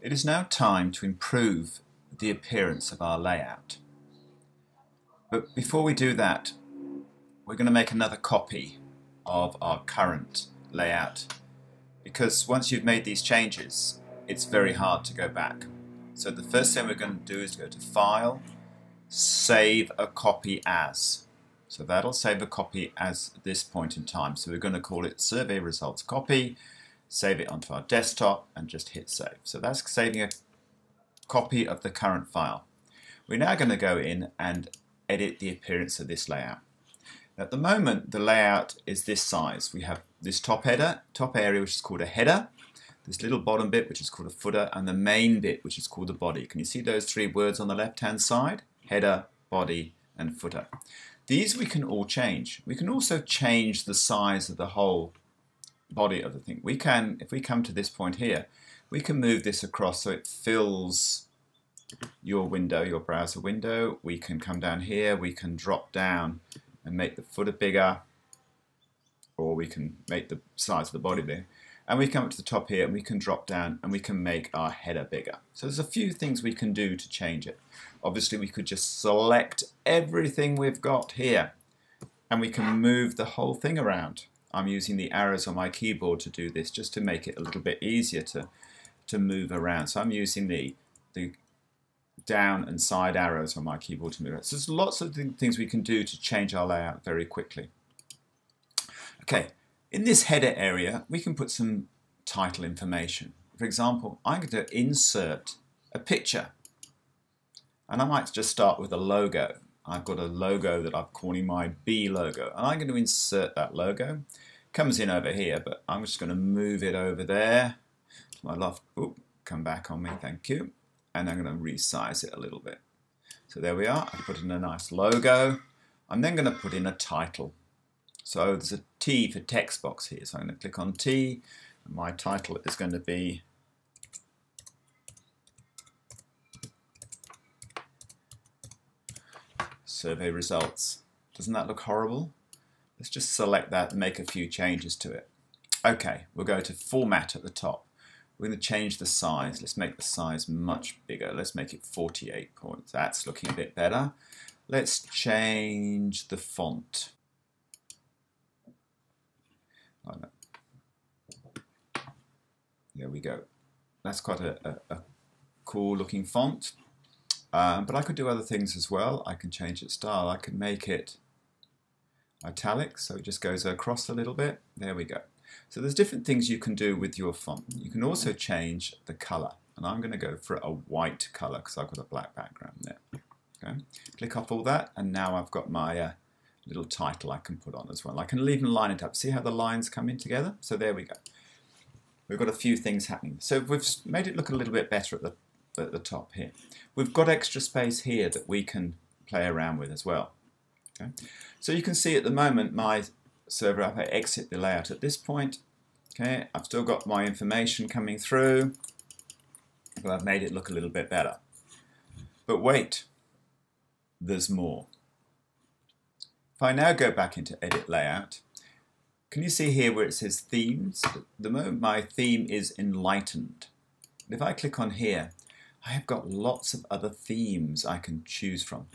It is now time to improve the appearance of our layout. But before we do that, we're going to make another copy of our current layout, because once you've made these changes, it's very hard to go back. So the first thing we're going to do is go to File, Save a Copy As. So that'll save a copy as this point in time. So we're going to call it Survey Results Copy, save it onto our desktop and just hit save. So that's saving a copy of the current file. We're now going to go in and edit the appearance of this layout. At the moment, the layout is this size. We have this top area, which is called a header, this little bottom bit, which is called a footer, and the main bit, which is called the body. Can you see those three words on the left-hand side? Header, body, and footer. These we can all change. We can also change the size of the whole body of the thing. We can, if we come to this point here, we can move this across so it fills your window, your browser window. We can come down here, we can drop down and make the footer bigger, or we can make the size of the body bigger. And we come up to the top here and we can drop down and we can make our header bigger. So there's a few things we can do to change it. Obviously we could just select everything we've got here and we can move the whole thing around. I'm using the arrows on my keyboard to do this, just to make it a little bit easier to move around. So I'm using the down and side arrows on my keyboard to move around. So there's lots of things we can do to change our layout very quickly. Okay. In this header area, we can put some title information. For example, I'm going to insert a picture. And I might just start with a logo. I've got a logo that I'm calling my B logo. And I'm going to insert that logo. Comes in over here, but I'm just going to move it over there. My left, come back on me, thank you. And I'm going to resize it a little bit. So there we are. I put in a nice logo. I'm then going to put in a title. So there's a T for text box here, so I'm going to click on T, and my title is going to be Survey Results. Doesn't that look horrible? Let's just select that and make a few changes to it. Okay, we'll go to Format at the top. We're going to change the size. Let's make the size much bigger. Let's make it 48 points. That's looking a bit better. Let's change the font. There we go. That's quite a cool looking font. But I could do other things as well. I can change its style. I can make it italic, so it just goes across a little bit. There we go. So there's different things you can do with your font. You can also change the color. And I'm going to go for a white color because I've got a black background there. Okay. Click off all that, and now I've got my little title I can put on as well. I can even line it up. See how the lines come in together? So there we go. We've got a few things happening. So we've made it look a little bit better at the top here. We've got extra space here that we can play around with as well. Okay. So you can see at the moment my server up, I exit the layout at this point. Okay, I've still got my information coming through, but I've made it look a little bit better. But wait, there's more. If I now go back into Edit Layout, can you see here where it says Themes? At the moment my theme is Enlightened. If I click on here, I have got lots of other themes I can choose from.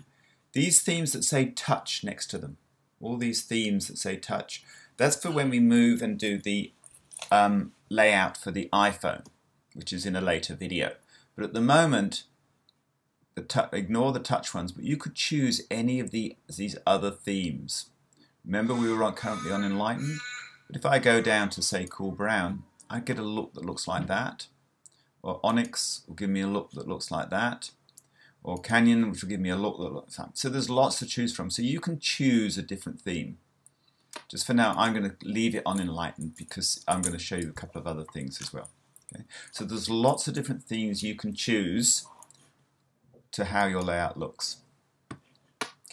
These themes that say Touch next to them, all these themes that say Touch, that's for when we move and do the layout for the iPhone, which is in a later video. But at the moment, ignore the touch ones, but you could choose any of these other themes. Remember, we were currently on Enlightened, but if I go down to say Cool Brown, I get a look that looks like that. Or Onyx will give me a look that looks like that. Or Canyon, which will give me a look that looks like that. So there's lots to choose from. So you can choose a different theme. Just for now, I'm going to leave it on Enlightened because I'm going to show you a couple of other things as well. Okay? So there's lots of different themes you can choose to how your layout looks.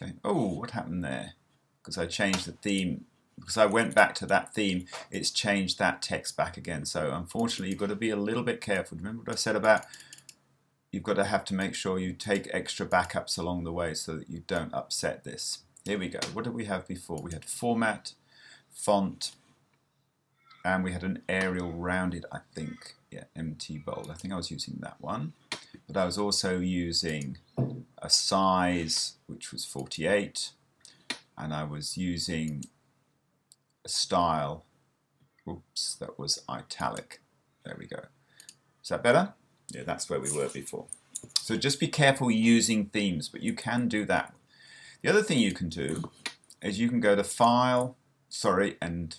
Okay. Oh, what happened there? Because I changed the theme. Because I went back to that theme, it's changed that text back again. So unfortunately, you've got to be a little bit careful. Remember what I said about you've got to have to make sure you take extra backups along the way so that you don't upset this. Here we go. What did we have before? We had Format, Font, and we had an Arial Rounded, I think. yeah, empty bold. I think I was using that one, but I was also using a size which was 48, and I was using a style, oops, that was italic. There we go. Is that better? Yeah, that's where we were before. So just be careful using themes, but you can do that. The other thing you can do is you can go to File, and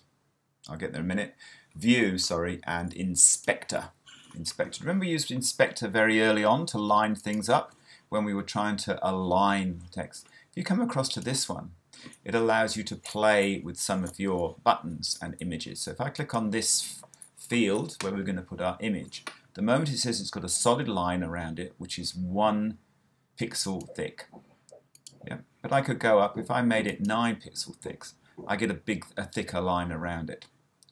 I'll get there in a minute, View, and Inspector. Remember we used Inspector very early on to line things up when we were trying to align text. If you come across to this one, it allows you to play with some of your buttons and images. So if I click on this field where we're going to put our image, the moment it says it's got a solid line around it, which is 1 pixel thick. Yeah. But I could go up, if I made it 9 pixel thick, I get a thicker line around it.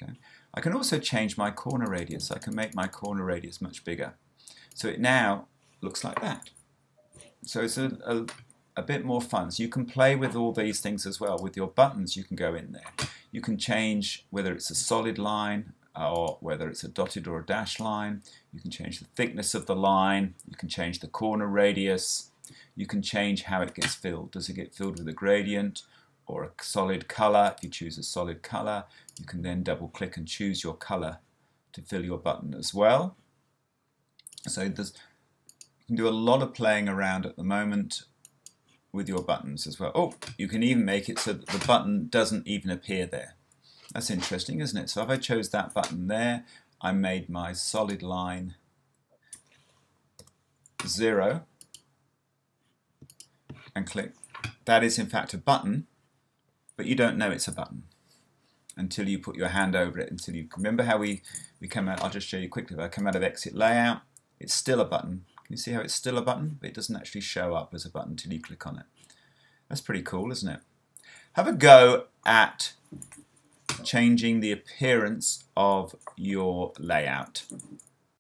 Okay. I can also change my corner radius. I can make my corner radius much bigger. So it now looks like that. So it's a bit more fun. So you can play with all these things as well. With your buttons, you can go in there. You can change whether it's a solid line or whether it's a dotted or a dashed line. You can change the thickness of the line. You can change the corner radius. You can change how it gets filled. Does it get filled with a gradient or a solid color? If you choose a solid color, you can then double click and choose your color to fill your button as well. So you can do a lot of playing around at the moment with your buttons as well. Oh, you can even make it so that the button doesn't even appear there. That's interesting, isn't it? So if I chose that button there, I made my solid line 0 and click. That is in fact a button, but you don't know it's a button until you put your hand over it. Until you remember how we come out. I'll just show you quickly. If I come out of exit layout, it's still a button. Can you see how it's still a button, but it doesn't actually show up as a button until you click on it? That's pretty cool, isn't it? Have a go at changing the appearance of your layout.